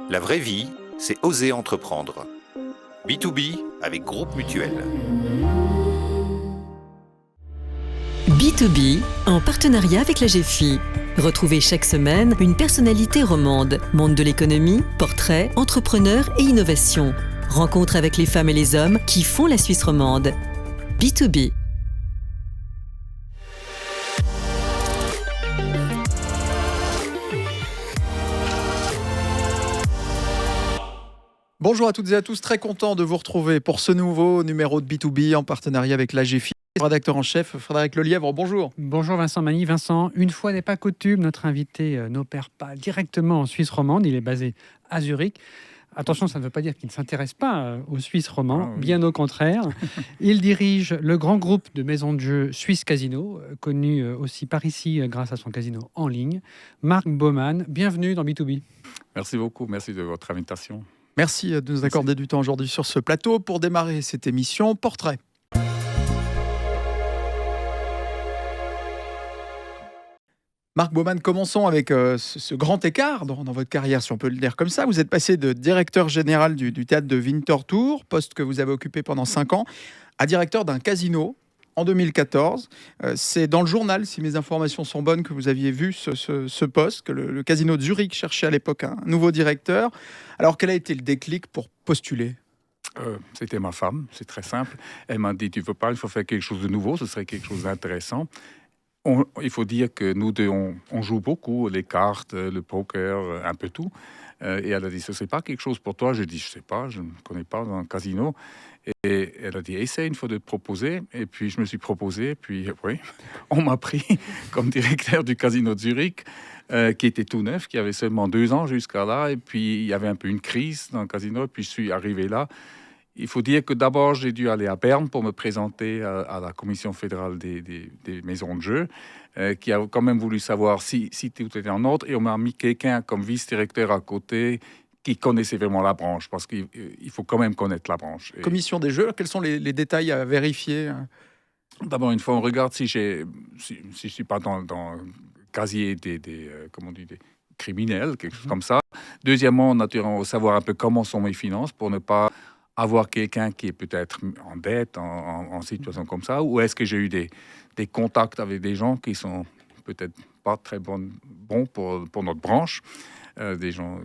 La vraie vie, c'est oser entreprendre. B2B avec Groupe Mutuel. B2B, en partenariat avec la GFI. Retrouvez chaque semaine une personnalité romande, monde de l'économie, portrait, entrepreneur et innovation. Rencontre avec les femmes et les hommes qui font la Suisse romande. B2B. Bonjour à toutes et à tous, très content de vous retrouver pour ce nouveau numéro de B2B en partenariat avec la GFI. Rédacteur en chef, Frédéric Lelièvre, bonjour. Bonjour Vincent Magny. Vincent, une fois n'est pas coutume, notre invité n'opère pas directement en Suisse romande, il est basé à Zurich. Attention, ça ne veut pas dire qu'il ne s'intéresse pas aux Suisses romands, bien au contraire. Il dirige le grand groupe de maisons de jeux Suisse Casino, connu aussi par ici grâce à son casino en ligne. Marc Baumann, bienvenue dans B2B. Merci beaucoup, merci de votre invitation. Merci de nous accorder du temps aujourd'hui sur ce plateau pour démarrer cette émission Portrait. Marc Baumann, commençons avec ce grand écart dans votre carrière, si on peut le dire comme ça. Vous êtes passé de directeur général du théâtre de Winterthur, poste que vous avez occupé pendant 5 ans, à directeur d'un casino en 2014. C'est dans le journal, si mes informations sont bonnes, que vous aviez vu ce poste, que le casino de Zurich cherchait à l'époque un nouveau directeur. Alors, quel a été le déclic pour postuler ? C'était ma femme, c'est très simple. Elle m'a dit, tu veux pas, il faut faire quelque chose de nouveau, ce serait quelque chose d'intéressant. Il faut dire que nous deux, on joue beaucoup, les cartes, le poker, un peu tout. Et elle a dit, ce ne serait pas quelque chose pour toi. J'ai dit, je ne sais pas, je ne connais pas dans un casino. Et elle a dit, essaye une fois de te proposer. Et puis, je me suis proposé. Puis, oui, on m'a pris comme directeur du casino de Zurich, qui était tout neuf, qui avait seulement 2 ans jusqu'à là. Et puis, il y avait un peu une crise dans le casino. Et puis, je suis arrivé là. Il faut dire que d'abord, j'ai dû aller à Berne pour me présenter à la Commission fédérale des maisons de jeu, qui a quand même voulu savoir si tout était en ordre. Et on m'a mis quelqu'un comme vice-directeur à côté qui connaissait vraiment la branche, parce qu'il faut quand même connaître la branche. Commission des jeux, quels sont les détails à vérifier ? D'abord, une fois, on regarde si je ne suis pas dans le casier des criminels, quelque chose comme ça. Deuxièmement, naturellement, savoir un peu comment sont mes finances pour ne pas avoir quelqu'un qui est peut-être en dette, en situation comme ça, ou est-ce que j'ai eu des contacts avec des gens qui sont peut-être pas très bons pour notre branche, des gens,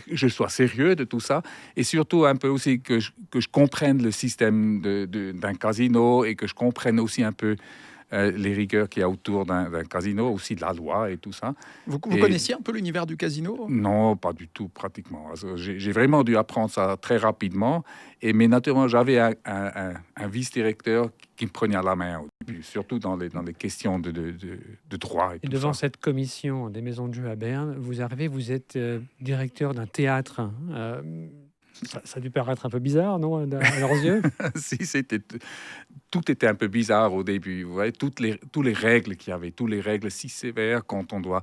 je sois sérieux de tout ça, et surtout un peu aussi que je comprenne le système d'un casino et que je comprenne aussi un peu les rigueurs qu'il y a autour d'un casino, aussi de la loi et tout ça. Vous connaissiez un peu l'univers du casino ? Non, pas du tout, pratiquement. J'ai vraiment dû apprendre ça très rapidement. Mais naturellement, j'avais un vice-directeur qui me prenait à la main au début, surtout dans les questions de droit. Et devant ça. cette commission des maisons de jeu à Berne, vous arrivez, vous êtes directeur d'un théâtre. Ça a dû paraître un peu bizarre, non, à leurs yeux ? Si, tout était un peu bizarre au début. Vous voyez, toutes les règles qu'il y avait, toutes les règles si sévères quand on doit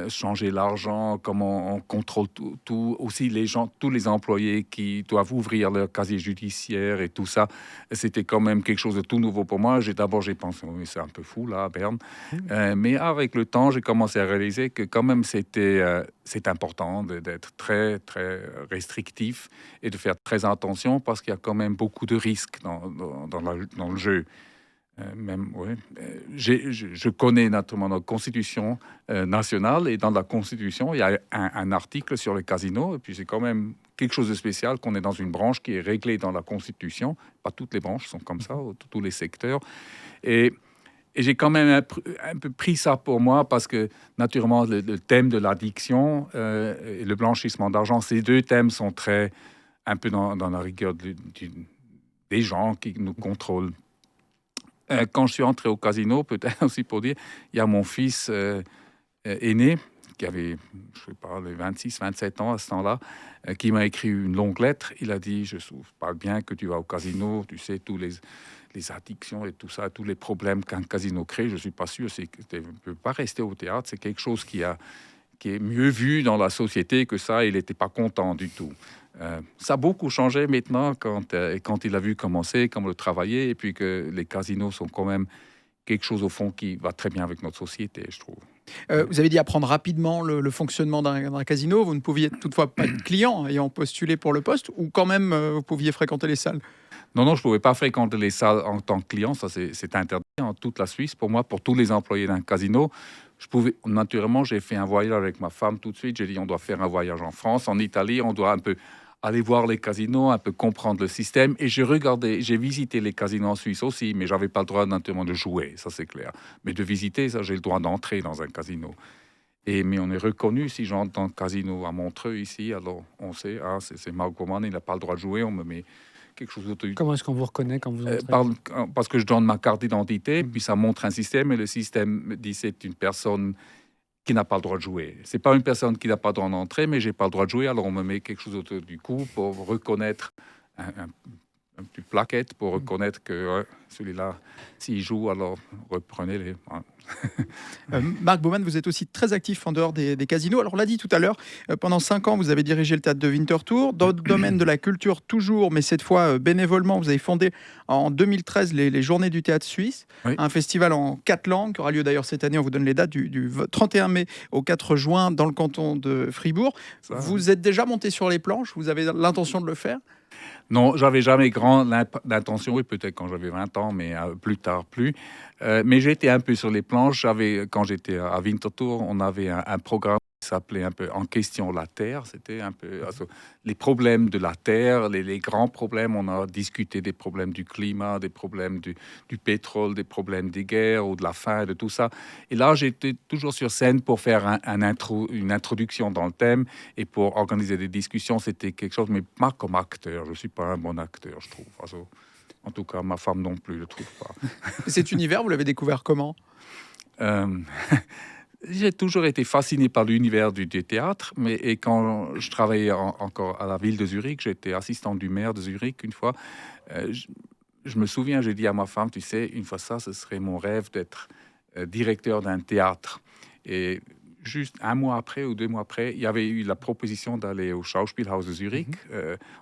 changer l'argent, comment on contrôle tout. Aussi, tous les employés qui doivent ouvrir leur casier judiciaire et tout ça, c'était quand même quelque chose de tout nouveau pour moi. D'abord, j'ai pensé, oui, c'est un peu fou, là, à Berne. Mais avec le temps, j'ai commencé à réaliser que quand même, c'est important d'être très, très restrictif et de faire très attention parce qu'il y a quand même beaucoup de risques dans le jeu. Je connais naturellement notre constitution nationale et dans la constitution, il y a un article sur le casino et puis c'est quand même quelque chose de spécial qu'on est dans une branche qui est réglée dans la constitution. Pas toutes les branches sont comme ça, tous les secteurs. Et j'ai quand même un peu pris ça pour moi parce que, naturellement, le thème de l'addiction et le blanchissement d'argent, ces 2 thèmes sont très, un peu dans la rigueur des gens qui nous contrôlent. Quand je suis entré au casino, peut-être aussi pour dire, il y a mon fils aîné, qui avait, je ne sais pas, les 26, 27 ans à ce temps-là, qui m'a écrit une longue lettre. Il a dit, je parle bien que tu vas au casino, tu sais, tous les addictions et tout ça, tous les problèmes qu'un casino crée, je ne suis pas sûr. Tu ne peux pas rester au théâtre. C'est quelque chose qui est mieux vu dans la société que ça. Il n'était pas content du tout. Ça a beaucoup changé maintenant quand il a vu comment le travailler, et puis que les casinos sont quand même quelque chose au fond qui va très bien avec notre société, je trouve. Vous avez dit apprendre rapidement le fonctionnement d'un casino. Vous ne pouviez toutefois pas être client ayant postulé pour le poste, ou quand même vous pouviez fréquenter les salles? Non, je ne pouvais pas fréquenter les salles en tant que client, ça c'est interdit en toute la Suisse. Pour moi, pour tous les employés d'un casino, naturellement, j'ai fait un voyage avec ma femme tout de suite. J'ai dit, on doit faire un voyage en France, en Italie, on doit un peu aller voir les casinos, un peu comprendre le système. Et j'ai visité les casinos en Suisse aussi, mais j'avais pas le droit naturellement de jouer, ça c'est clair. Mais de visiter, ça j'ai le droit d'entrer dans un casino. Mais on est reconnu, si j'entre dans le casino à Montreux ici, alors on sait, c'est Mark Bowman, il n'a pas le droit de jouer, on me met quelque chose d'autre. Comment est-ce qu'on vous reconnaît quand vous entrez? Parce que je donne ma carte d'identité, puis ça montre un système, et le système me dit c'est une personne qui n'a pas le droit de jouer. C'est pas une personne qui n'a pas le droit d'entrer, mais j'ai pas le droit de jouer, alors on me met quelque chose autour du cou pour reconnaître une petite plaquette pour reconnaître que celui-là, s'il joue, alors reprenez-les. Mark Bowman, vous êtes aussi très actif en dehors des casinos. Alors, on l'a dit tout à l'heure, pendant 5 ans, vous avez dirigé le théâtre de Winterthur. Dans le domaine de la culture, toujours, mais cette fois bénévolement, vous avez fondé en 2013 les Journées du théâtre suisse, Oui. un festival en 4 langues qui aura lieu d'ailleurs cette année. On vous donne les dates du 31 mai au 4 juin dans le canton de Fribourg. Vous êtes déjà monté sur les planches? Vous avez l'intention de le faire? Non, j'avais jamais l'intention, oui, peut-être quand j'avais 20 ans, mais plus tard, plus. Mais j'étais un peu sur les planches. Quand j'étais à Winterthur, on avait un programme qui s'appelait un peu En question la Terre. C'était un peu les problèmes de la Terre, les grands problèmes. On a discuté des problèmes du climat, des problèmes du pétrole, des problèmes des guerres ou de la faim, de tout ça. Et là, j'étais toujours sur scène pour faire une introduction dans le thème et pour organiser des discussions. C'était quelque chose, mais pas comme acteur. Je ne suis pas un bon acteur, je trouve. En tout cas, ma femme non plus, je ne trouve pas. Cet univers, vous l'avez découvert comment? J'ai toujours été fasciné par l'univers du théâtre, et quand je travaillais encore à la ville de Zurich, j'étais assistant du maire de Zurich une fois. Je me souviens, j'ai dit à ma femme, tu sais, une fois ça, ce serait mon rêve d'être directeur d'un théâtre. Et juste 1 mois après ou 2 mois après, il y avait eu la proposition d'aller au Schauspielhaus de Zurich.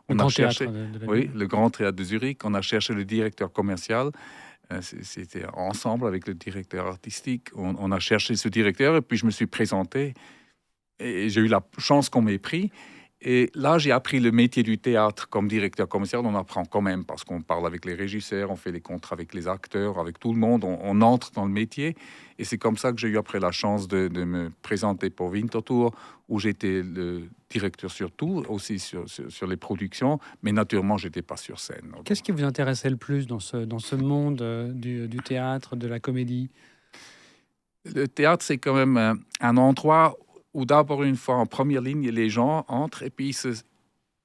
On a cherché, le grand théâtre de Zurich. On a cherché le directeur commercial. C'était ensemble avec le directeur artistique. On a cherché ce directeur et puis je me suis présenté. Et j'ai eu la chance qu'on m'ait pris. Et là, j'ai appris le métier du théâtre comme directeur commercial. On apprend quand même parce qu'on parle avec les régisseurs, on fait les contrats avec les acteurs, avec tout le monde. On entre dans le métier. Et c'est comme ça que j'ai eu après la chance de me présenter pour Winterthur, où j'étais le directeur sur tout, aussi sur les productions. Mais naturellement, je n'étais pas sur scène. Qu'est-ce qui vous intéressait le plus dans ce monde du théâtre, de la comédie? Le théâtre, c'est quand même un endroit où d'abord une fois en première ligne, les gens entrent et puis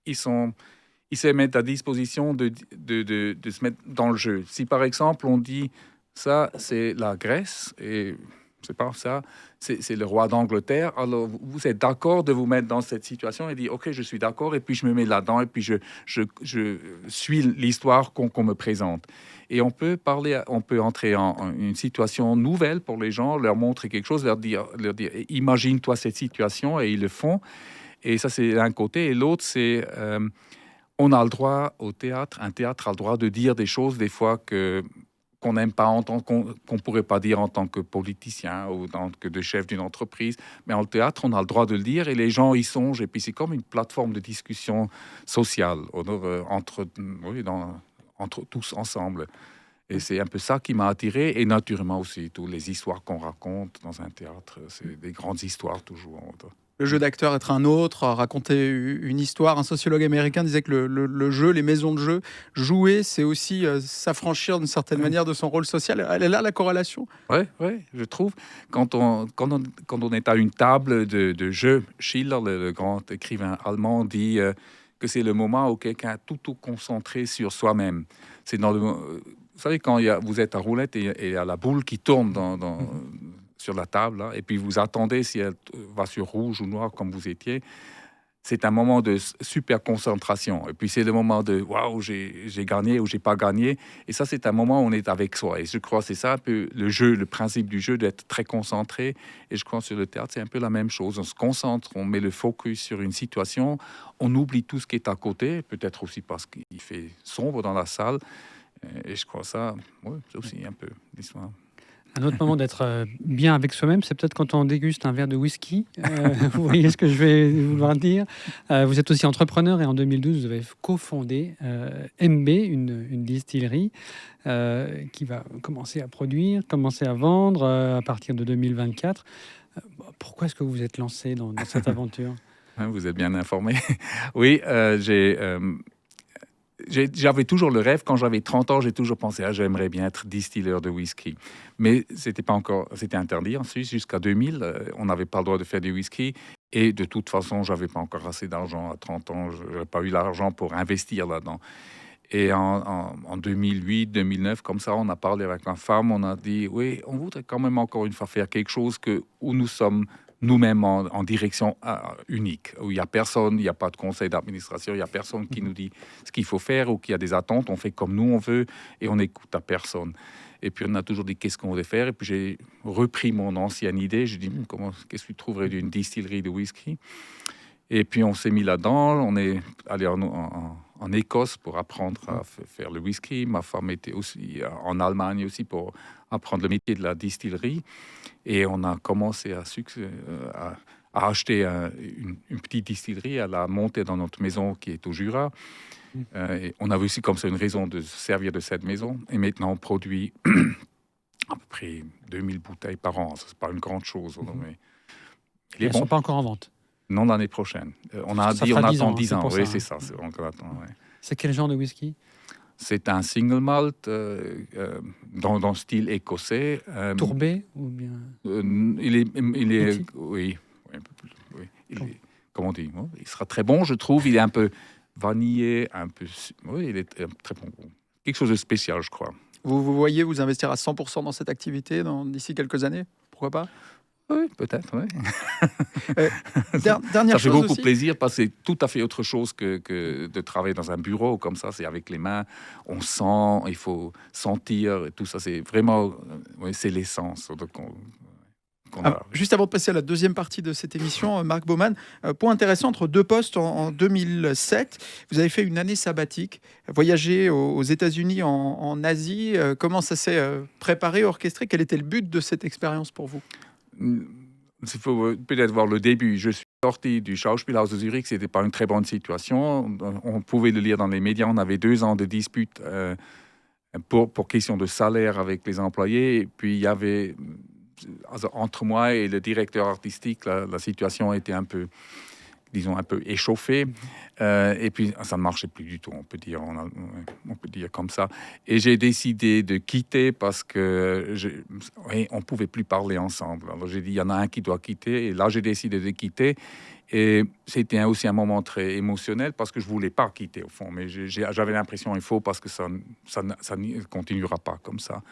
ils se mettent à disposition de se mettre dans le jeu. Si par exemple on dit ça c'est la Grèce et c'est pas ça, c'est le roi d'Angleterre, alors vous êtes d'accord de vous mettre dans cette situation et dire ok je suis d'accord et puis je me mets là-dedans et puis je suis l'histoire qu'on me présente. Et on peut entrer en une situation nouvelle pour les gens, leur montrer quelque chose, leur dire imagine-toi cette situation, et ils le font. Et ça, c'est d'un côté. Et l'autre, c'est on a le droit au théâtre, un théâtre a le droit de dire des choses des fois qu'on n'aime pas entendre, qu'on pourrait pas dire en tant que politicien ou en tant que de chef d'une entreprise. Mais en théâtre, on a le droit de le dire et les gens y songent. Et puis, c'est comme une plateforme de discussion sociale entre tous ensemble. Et c'est un peu ça qui m'a attiré. Et naturellement aussi, toutes les histoires qu'on raconte dans un théâtre, c'est des grandes histoires toujours. Le jeu d'acteur être un autre, raconter une histoire. Un sociologue américain disait que le jeu, les maisons de jeu, jouer, c'est aussi s'affranchir d'une certaine manière de son rôle social. Elle est là, la corrélation? Oui, je trouve. Quand on est à une table de jeu, Schiller, le grand écrivain allemand, dit... que c'est le moment où quelqu'un est tout concentré sur soi-même. C'est vous savez, quand vous êtes à roulette et il y a la boule qui tourne sur la table, là, et puis vous attendez si elle va sur rouge ou noir comme vous étiez, c'est un moment de super concentration. Et puis c'est le moment de waouh, j'ai gagné ou j'ai pas gagné. Et ça, c'est un moment où on est avec soi. Et je crois que c'est ça un peu le jeu, le principe du jeu, d'être très concentré. Et je crois que sur le théâtre, c'est un peu la même chose. On se concentre, on met le focus sur une situation, on oublie tout ce qui est à côté, peut-être aussi parce qu'il fait sombre dans la salle. Et je crois que ça, c'est aussi un peu l'histoire. Un autre moment d'être bien avec soi-même, c'est peut-être quand on déguste un verre de whisky. Vous voyez ce que je vais vouloir dire. Vous êtes aussi entrepreneur et en 2012, vous avez cofondé MB, une distillerie qui va commencer à produire, commencer à vendre à partir de 2024. Pourquoi est-ce que vous vous êtes lancé dans cette aventure? Vous êtes bien informé. Oui, j'avais toujours le rêve, quand j'avais 30 ans, j'ai toujours pensé, j'aimerais bien être distilleur de whisky. Mais c'était interdit en Suisse jusqu'à 2000. On n'avait pas le droit de faire du whisky. Et de toute façon, j'avais pas encore assez d'argent à 30 ans. Je n'avais pas eu l'argent pour investir là-dedans. Et en 2008, 2009, comme ça, on a parlé avec ma femme. On a dit, oui, on voudrait quand même encore une fois faire quelque chose où nous sommes nous-mêmes en direction unique, où il n'y a personne, il n'y a pas de conseil d'administration, il n'y a personne qui nous dit ce qu'il faut faire ou qui a des attentes. On fait comme nous on veut et on n'écoute à personne. Et puis on a toujours dit qu'est-ce qu'on voulait faire. Et puis j'ai repris mon ancienne idée. J'ai dit qu'est-ce que tu trouverais d'une distillerie de whisky? Et puis on s'est mis là-dedans. On est allé en Écosse pour apprendre à faire le whisky. Ma femme était aussi en Allemagne aussi pour apprendre le métier de la distillerie. Et on a commencé à acheter une petite distillerie, à la monter dans notre maison qui est au Jura. Et on avait aussi comme ça une raison de se servir de cette maison. Et maintenant, on produit à peu près 2000 bouteilles par an. Ce n'est pas une grande chose. Mais elles ne sont pas encore en vente? Non, l'année prochaine. On a ça dit on attend 10 ans. Oui, c'est ça. On attend, ouais. C'est quel genre de whisky? C'est un single malt dans le style écossais. Tourbé ou bien il est oui, un peu plus. Oui, comment on dit? Il sera très bon, je trouve. Il est un peu vanillé, oui, il est très bon. Quelque chose de spécial, je crois. Vous voyez vous investir à 100% dans cette activité d'ici quelques années? Pourquoi pas? Oui, peut-être, oui. Dernière ça fait chose beaucoup aussi. plaisir parce que c'est tout à fait autre chose que de travailler dans un bureau comme ça. C'est avec les mains, on sent, il faut sentir et tout ça. C'est vraiment, c'est l'essence. Juste avant de passer à la deuxième partie de cette émission, Marc Baumann, point intéressant, entre deux postes en 2007, vous avez fait une année sabbatique, voyagé aux États-Unis, en Asie. Comment ça s'est préparé, orchestré? Quel était le but de cette expérience pour vous? Il faut peut-être voir le début. Je suis sorti du Schauspielhaus de Zurich. C'était pas une très bonne situation. On pouvait le lire dans les médias. On avait 2 ans de dispute pour question de salaire avec les employés. Et puis il y avait entre moi et le directeur artistique, la situation était un peu échauffée. Et puis ça ne marchait plus du tout, on peut dire comme ça. Et j'ai décidé de quitter parce que on pouvait plus parler ensemble. Alors j'ai dit il y en a un qui doit quitter, et là j'ai décidé de quitter. Et c'était aussi un moment très émotionnel parce que je voulais pas quitter au fond, mais j'avais l'impression il faut, parce que ça ne continuera pas comme ça.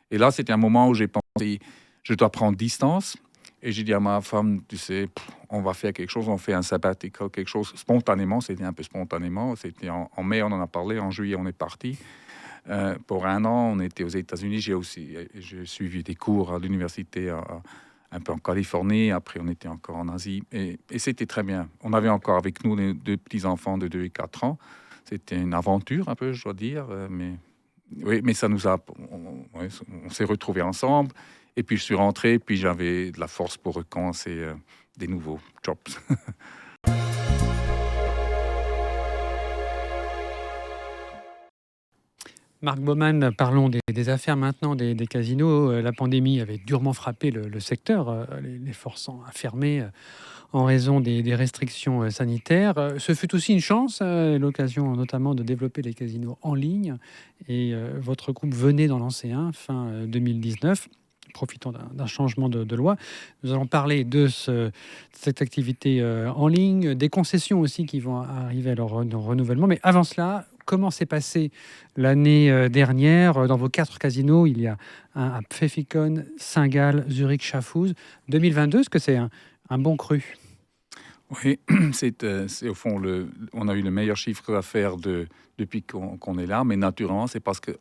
Et là c'était un moment où j'ai pensé je dois prendre distance. Et j'ai dit à ma femme, tu sais, on va faire quelque chose, on fait un sabbatical, quelque chose spontanément. C'était un peu spontanément. C'était en mai, on en a parlé. En juillet, on est parti. Pour 1 an, on était aux États-Unis. J'ai suivi des cours à l'université un peu en Californie. Après, on était encore en Asie. Et c'était très bien. On avait encore avec nous les 2 petits-enfants de 2 et 4 ans. C'était une aventure, un peu, je dois dire. Mais ça nous a... On s'est retrouvés ensemble. Et puis je suis rentré, puis j'avais de la force pour recommencer des nouveaux jobs. Marc Baumann, parlons des affaires maintenant, des casinos. La pandémie avait durement frappé le secteur, les forçant à fermer en raison des restrictions sanitaires. Ce fut aussi une chance, l'occasion notamment de développer les casinos en ligne. Et votre groupe venait d'en lancer un fin 2019. Profitant d'un changement de loi. Nous allons parler de cette activité en ligne, des concessions aussi qui vont arriver à leur renouvellement. Mais avant cela, comment s'est passée l'année dernière? Dans vos 4 casinos, il y a un à Pfäffikon, Saint-Gall, Zurich, Schaffhouse. 2022, est-ce que c'est un bon cru? Oui, c'est au fond, on a eu le meilleur chiffre d'affaires depuis qu'on est là, mais naturellement, c'est parce que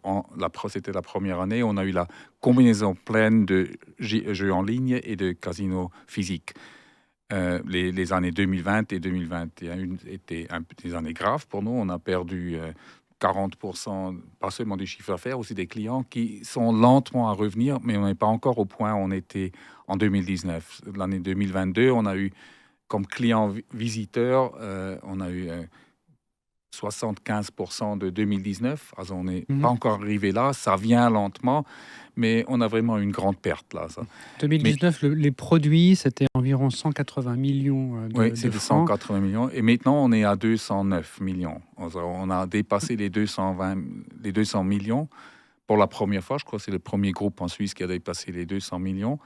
c'était la première année, on a eu la combinaison pleine de jeux en ligne et de casinos physiques. Les années 2020 et 2021 étaient des années graves pour nous. On a perdu 40%, pas seulement du chiffre d'affaires, aussi des clients qui sont lentement à revenir, mais on n'est pas encore au point où on était en 2019. L'année 2022, on a eu comme clients visiteurs, on a eu 75% de 2019. Alors on n'est pas encore arrivé là, ça vient lentement, mais on a vraiment une grande perte là. Ça. 2019, les produits, c'était environ 180 millions Oui, de c'était francs. 180 millions. Et maintenant, on est à 209 millions. On a dépassé les 200 millions pour la première fois. Je crois que c'est le premier groupe en Suisse qui a dépassé les 200 millions.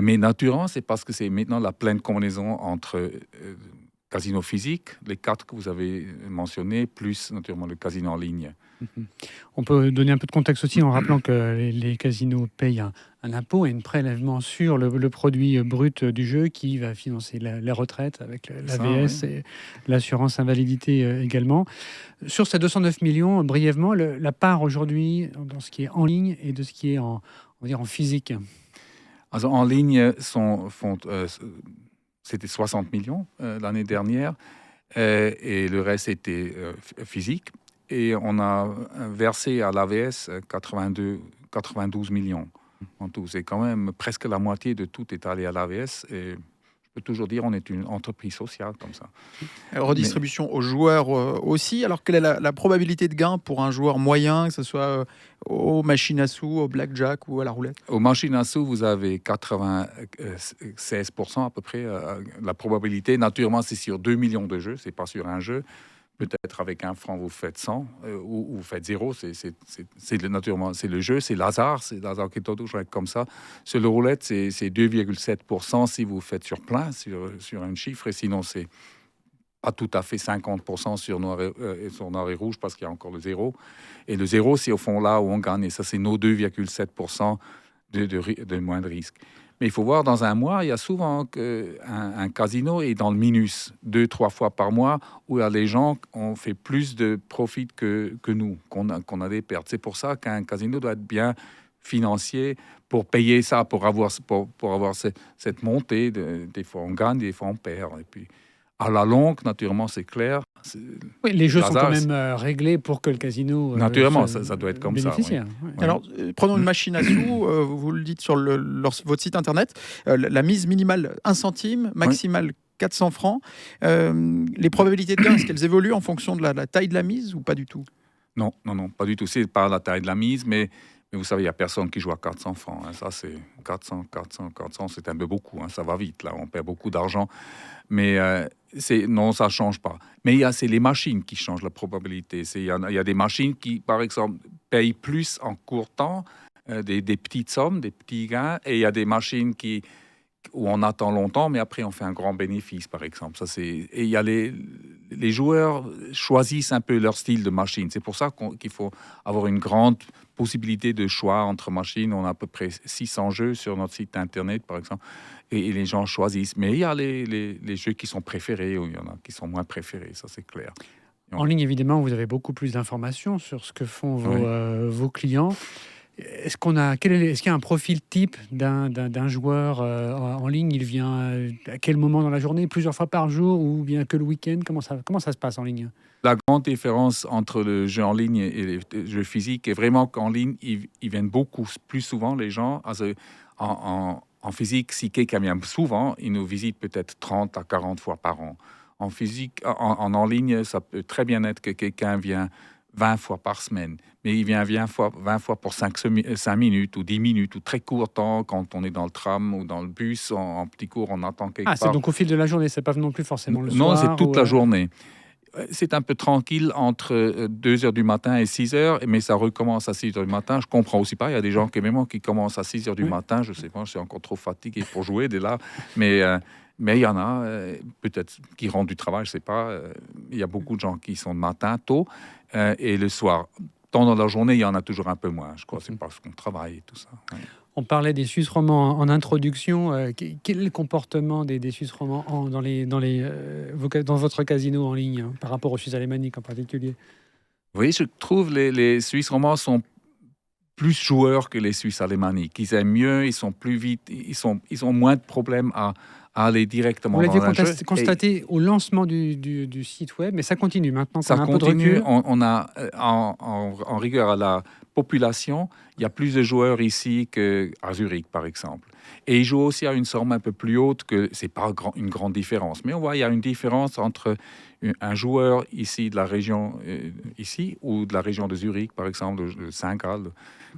Mais naturellement, c'est parce que c'est maintenant la pleine combinaison entre casino physique, les 4 que vous avez mentionnés, plus naturellement le casino en ligne. On peut donner un peu de contexte aussi en rappelant que les casinos payent un impôt et un prélèvement sur le produit brut du jeu qui va financer la retraite avec l'AVS et l'assurance invalidité également. Sur ces 209 millions, brièvement, la part aujourd'hui dans ce qui est en ligne et de ce qui est on va dire en physique. Alors, en ligne, c'était 60 millions l'année dernière et le reste était physique. Et on a versé à l'AVS 92 millions en tout. C'est quand même presque la moitié de tout est allé à l'AVS. Et je peux toujours dire on est une entreprise sociale comme ça. Redistribution aux joueurs aussi. Alors, quelle est la probabilité de gain pour un joueur moyen, que ce soit aux machines à sous, au blackjack ou à la roulette? Aux machines à sous, vous avez 96% à peu près. La probabilité, naturellement, c'est sur 2 millions de jeux, c'est pas sur un jeu. Peut-être avec 1 franc, vous faites 100 ou vous faites 0. Naturellement, c'est le jeu, c'est l'hasard. C'est l'hasard qui est toujours comme ça. Sur le roulette, c'est 2,7% si vous faites sur plein, sur un chiffre. Et sinon, c'est pas tout à fait 50% sur noir et rouge parce qu'il y a encore le 0. Et le 0, c'est au fond là où on gagne. Et ça, c'est nos 2,7% de moins de risque. Mais il faut voir, dans un mois, il y a souvent un casino est dans le minus 2-3 fois par mois, où les gens ont fait plus de profit que nous, qu'on a des pertes. C'est pour ça qu'un casino doit être bien financier pour payer ça, pour avoir cette montée. Des fois on gagne, des fois on perd. Et puis, à la longue, naturellement, c'est clair. Oui, les jeux sont quand même réglés pour que le casino naturellement, ça doit être comme ça. Oui. Ouais. Alors, prenons une machine à sous. Vous le dites sur votre site internet. La mise minimale 1 centime, maximale 400 francs. Les probabilités de gain, est-ce qu'elles évoluent en fonction de la taille de la mise ou pas du tout? Non, pas du tout. C'est par la taille de la mise, mais vous savez, il n'y a personne qui joue à 400 francs. Hein. Ça, c'est 400, c'est un peu beaucoup. Hein. Ça va vite, là. On perd beaucoup d'argent. Mais non, ça ne change pas. Mais c'est les machines qui changent la probabilité. Il y a des machines qui, par exemple, payent plus en court temps, des petites sommes, des petits gains. Et il y a des machines où on attend longtemps, mais après, on fait un grand bénéfice, par exemple. Et il y a les joueurs choisissent un peu leur style de machine. C'est pour ça qu'il faut avoir une grande possibilité de choix entre machines. On a à peu près 600 jeux sur notre site internet, par exemple, et les gens choisissent. Mais il y a les jeux qui sont préférés, ou il y en a qui sont moins préférés, ça c'est clair. En ligne, évidemment, vous avez beaucoup plus d'informations sur ce que font vos clients. Est-ce qu'il y a un profil type d'un joueur en ligne? Il vient à quel moment dans la journée? Plusieurs fois par jour ou bien que le week-end? Comment ça se passe en ligne? La grande différence entre le jeu en ligne et les jeux physiques est vraiment qu'en ligne, ils viennent beaucoup plus souvent, les gens. Also, en physique, si quelqu'un vient souvent, il nous visite peut-être 30 à 40 fois par an. En physique, en ligne, ça peut très bien être que quelqu'un vient 20 fois par semaine. Mais il vient 20 fois pour 5 minutes ou 10 minutes ou très court temps quand on est dans le tram ou dans le bus, en petit cours, on attend quelque part. C'est donc au fil de la journée, c'est pas non plus forcément le soir? Non, c'est toute la journée. C'est un peu tranquille entre 2h du matin et 6h, mais ça recommence à 6h du matin. Je comprends aussi pas. Il y a des gens qui commencent à 6h du matin. Je sais pas, je suis encore trop fatigué pour jouer dès là. Mais il y en a peut-être qui rentrent du travail, je sais pas. Il y a beaucoup de gens qui sont le matin tôt et le soir. Dans la journée, il y en a toujours un peu moins. Je crois que c'est parce qu'on travaille et tout ça. Ouais. On parlait des Suisses romands en introduction. Quel est le comportement des Suisses romands dans votre casino en ligne par rapport aux Suisses alémaniques en particulier? Oui, je trouve les Suisses romands sont plus joueurs que les Suisses alémaniques. Ils aiment mieux, ils sont plus vite, ils ont moins de problèmes à à aller directement Vous dans l'aviez un jeu. constaté au lancement du site web, mais ça continue maintenant. Ça qu'on a un peu de continue. recul. On a, en rigueur à la population, il y a plus de joueurs ici qu'à Zurich, par exemple. Et ils jouent aussi à une somme un peu plus haute, que c'est pas une grande différence. Mais on voit il y a une différence entre un joueur ici de la région ici ou de la région de Zurich, par exemple, de Saint-Gall,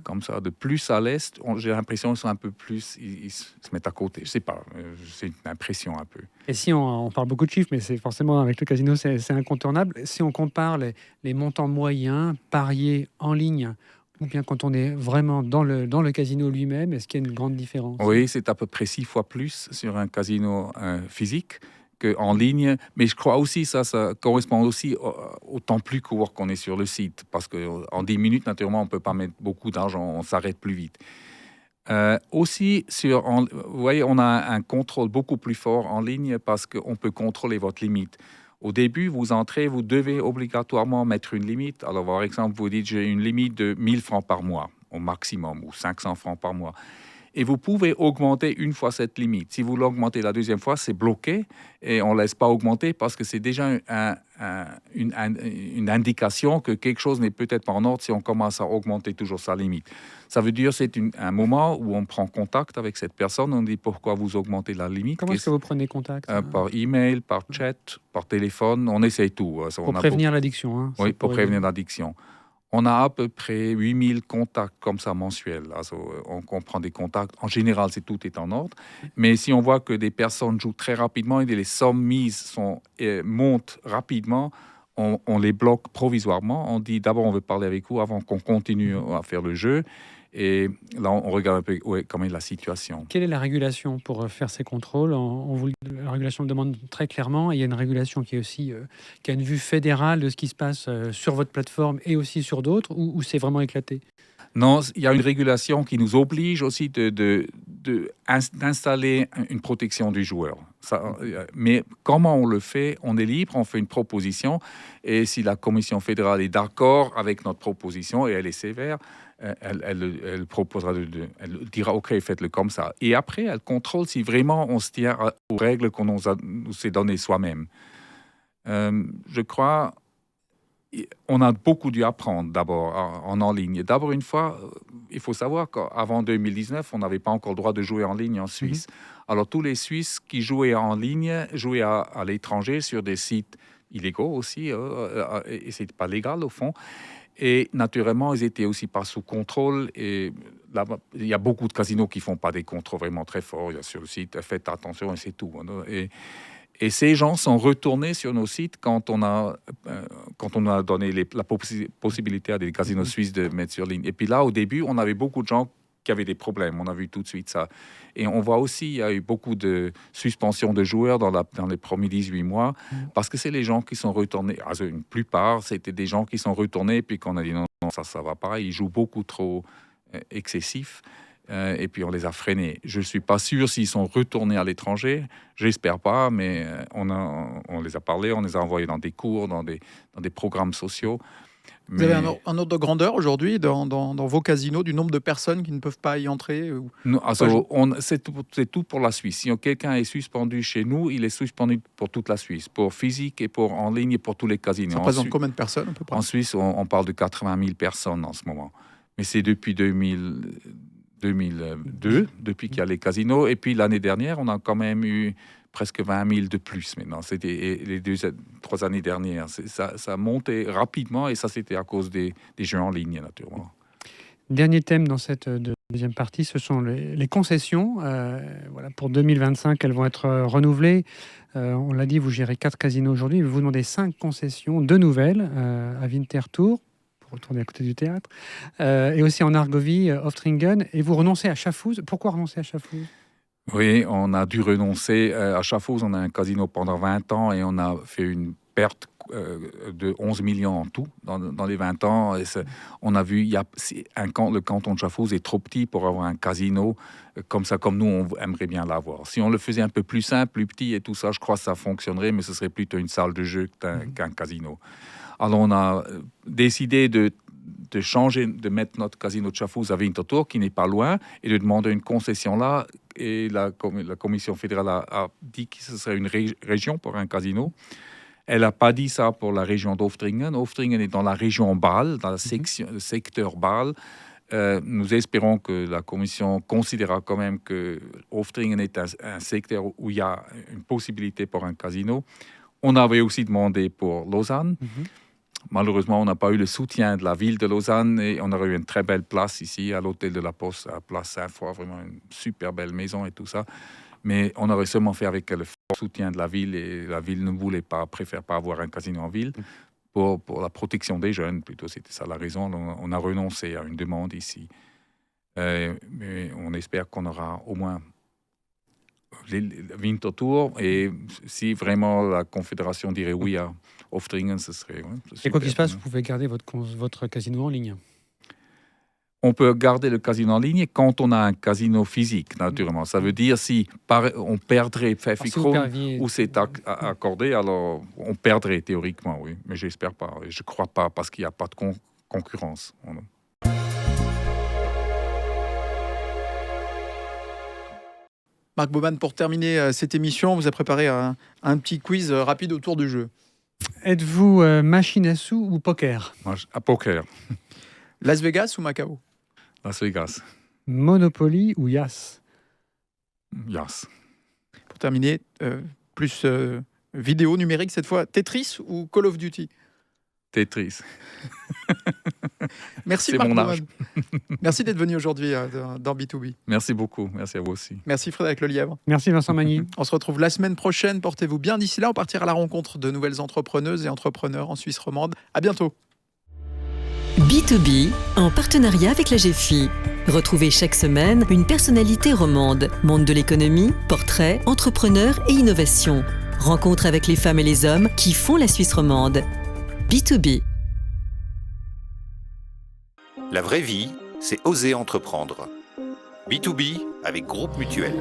comme ça, de plus à l'est. J'ai l'impression qu'ils sont un peu plus, ils se mettent à côté. Je sais pas, c'est une impression un peu. Et si on parle beaucoup de chiffres, mais c'est forcément avec le casino, c'est incontournable. Si on compare les montants moyens pariés en ligne, ou bien quand on est vraiment dans le casino lui-même, est-ce qu'il y a une grande différence? Oui, c'est à peu près 6 fois plus sur un casino physique qu'en ligne. Mais je crois aussi ça correspond aussi au temps plus court qu'on est sur le site. Parce qu'en 10 minutes, naturellement, on ne peut pas mettre beaucoup d'argent, on s'arrête plus vite. Aussi, vous voyez, on a un contrôle beaucoup plus fort en ligne parce qu'on peut contrôler votre limite. Au début, vous entrez, vous devez obligatoirement mettre une limite. Alors, par exemple, vous dites, j'ai une limite de 1000 francs par mois, au maximum, ou 500 francs par mois. Et vous pouvez augmenter une fois cette limite. Si vous l'augmentez la deuxième fois, c'est bloqué et on ne laisse pas augmenter parce que c'est déjà une indication que quelque chose n'est peut-être pas en ordre si on commence à augmenter toujours sa limite. Ça veut dire que c'est un moment où on prend contact avec cette personne, on dit pourquoi vous augmentez la limite. Comment est-ce que vous prenez contact? Par email, par chat, par téléphone, on essaye tout. Pour prévenir l'addiction. Hein, oui, pour prévenir l'addiction. On a à peu près 8000 contacts comme ça mensuels. Alors, on comprend des contacts. En général, tout est en ordre. Mais si on voit que des personnes jouent très rapidement et les sommes mises montent rapidement, on les bloque provisoirement. On dit d'abord, on veut parler avec vous avant qu'on continue à faire le jeu. Et là, on regarde un peu comment est la situation. Quelle est la régulation pour faire ces contrôles? La régulation le demande très clairement. Il y a une régulation qui est aussi qui a une vue fédérale de ce qui se passe sur votre plateforme et aussi sur d'autres, ou c'est vraiment éclaté? Non, il y a une régulation qui nous oblige aussi d'installer une protection du joueur. Mais comment on le fait? On est libre, on fait une proposition. Et si la Commission fédérale est d'accord avec notre proposition, et elle est sévère, elle proposera, elle dira OK, faites-le comme ça. Et après, elle contrôle si vraiment on se tient aux règles qu'on nous s'est données soi-même. Je crois, on a beaucoup dû apprendre d'abord en ligne. D'abord, une fois, il faut savoir qu'avant 2019, on n'avait pas encore le droit de jouer en ligne en Suisse. Alors, tous les Suisses qui jouaient en ligne jouaient à l'étranger sur des sites illégaux aussi, et c'est pas légal au fond. Et naturellement, ils étaient aussi pas sous contrôle. Et là, il y a beaucoup de casinos qui font pas des contrôles vraiment très forts. Il y a sur le site, faites attention et c'est tout. Et ces gens sont retournés sur nos sites quand on a donné la possibilité à des casinos suisses de mettre sur ligne. Et puis là, au début, on avait beaucoup de gens qui avaient des problèmes. On a vu tout de suite ça. Et on voit aussi, il y a eu beaucoup de suspensions de joueurs dans les premiers 18 mois, parce que c'est les gens qui sont retournés. Une plupart, c'était des gens qui sont retournés, puis qu'on a dit non, ça va pas. Ils jouent beaucoup trop excessif. Et puis on les a freinés. Je ne suis pas sûr s'ils sont retournés à l'étranger. J'espère pas, mais on les a parlé, on les a envoyés dans des cours, dans des programmes sociaux. Vous avez un ordre de grandeur aujourd'hui dans vos casinos du nombre de personnes qui ne peuvent pas y entrer Non, c'est tout pour la Suisse. Si quelqu'un est suspendu chez nous, il est suspendu pour toute la Suisse, pour physique et pour en ligne et pour tous les casinos. Ça représente combien de personnes à peu près? En Suisse, on parle de 80 000 personnes en ce moment. Mais c'est depuis 2002, depuis qu'il y a les casinos. Et puis l'année dernière, on a quand même eu presque 20 000 de plus maintenant. C'était les 3 années dernières. Ça a monté rapidement et ça, c'était à cause des jeux en ligne, naturellement. Dernier thème dans cette deuxième partie, ce sont les concessions. Pour 2025, elles vont être renouvelées. On l'a dit, vous gérez 4 casinos aujourd'hui. Vous demandez 5 concessions, 2 nouvelles à Winterthur, pour retourner à côté du théâtre, et aussi en Argovie, Oftringen. Et vous renoncez à Schaffhouse. Pourquoi renoncer à Schaffhouse? Oui, on a dû renoncer. À Schaffhouse, on a un casino pendant 20 ans et on a fait une perte de 11 millions en tout dans les 20 ans. Et on a vu, le canton de Schaffhouse est trop petit pour avoir un casino comme ça, comme nous, on aimerait bien l'avoir. Si on le faisait un peu plus simple, plus petit et tout ça, je crois que ça fonctionnerait, mais ce serait plutôt une salle de jeu qu'un casino. Alors, on a décidé de changer, de mettre notre casino de Schaffhouse à Winterthur, qui n'est pas loin, et de demander une concession là. Et la Commission fédérale a dit que ce serait une région pour un casino. Elle n'a pas dit ça pour la région d'Oftringen. Oftringen est dans la région Bâle, dans le secteur Bâle. Nous espérons que la Commission considérera quand même que Oftringen est un secteur où il y a une possibilité pour un casino. On avait aussi demandé pour Lausanne. Malheureusement, on n'a pas eu le soutien de la ville de Lausanne et on aurait eu une très belle place ici à l'hôtel de la Poste, à Place Saint-Foy, vraiment une super belle maison et tout ça. Mais on aurait seulement fait avec le fort soutien de la ville et la ville ne voulait pas, préfère pas avoir un casino en ville pour la protection des jeunes. Plutôt, c'était ça la raison. On a renoncé à une demande ici. Mais on espère qu'on aura au moins Winterthur et si vraiment la Confédération dirait oui à Oftringen, ce serait Et quoi qu'il se passe, vous pouvez garder votre casino en ligne. On peut garder le casino en ligne quand on a un casino physique, naturellement. Ça veut dire si on perdrait Pfeffikron ou c'est accordé, alors on perdrait théoriquement, oui. Mais j'espère pas. Je crois pas parce qu'il n'y a pas de concurrence. Marc Baumann, pour terminer cette émission, on vous a préparé un petit quiz rapide autour du jeu. Êtes-vous machine à sous ou poker? À poker. Las Vegas ou Macao? Las Vegas. Monopoly ou Yas? Yas. Pour terminer, plus vidéo numérique cette fois, Tetris ou Call of Duty? Tetris. Merci C'est Marc mon Baumann. âge. Merci d'être venu aujourd'hui dans B2B. Merci beaucoup. Merci à vous aussi. Merci Frédéric Lelièvre. Merci Vincent Magny. On se retrouve la semaine prochaine. Portez-vous bien. D'ici là, on partira à la rencontre de nouvelles entrepreneuses et entrepreneurs en Suisse romande. À bientôt. B2B, en partenariat avec la GFI. Retrouvez chaque semaine une personnalité romande, monde de l'économie, portrait, entrepreneur et innovation. Rencontre avec les femmes et les hommes qui font la Suisse romande. B2B. La vraie vie, c'est oser entreprendre. B2B avec Groupe Mutuel.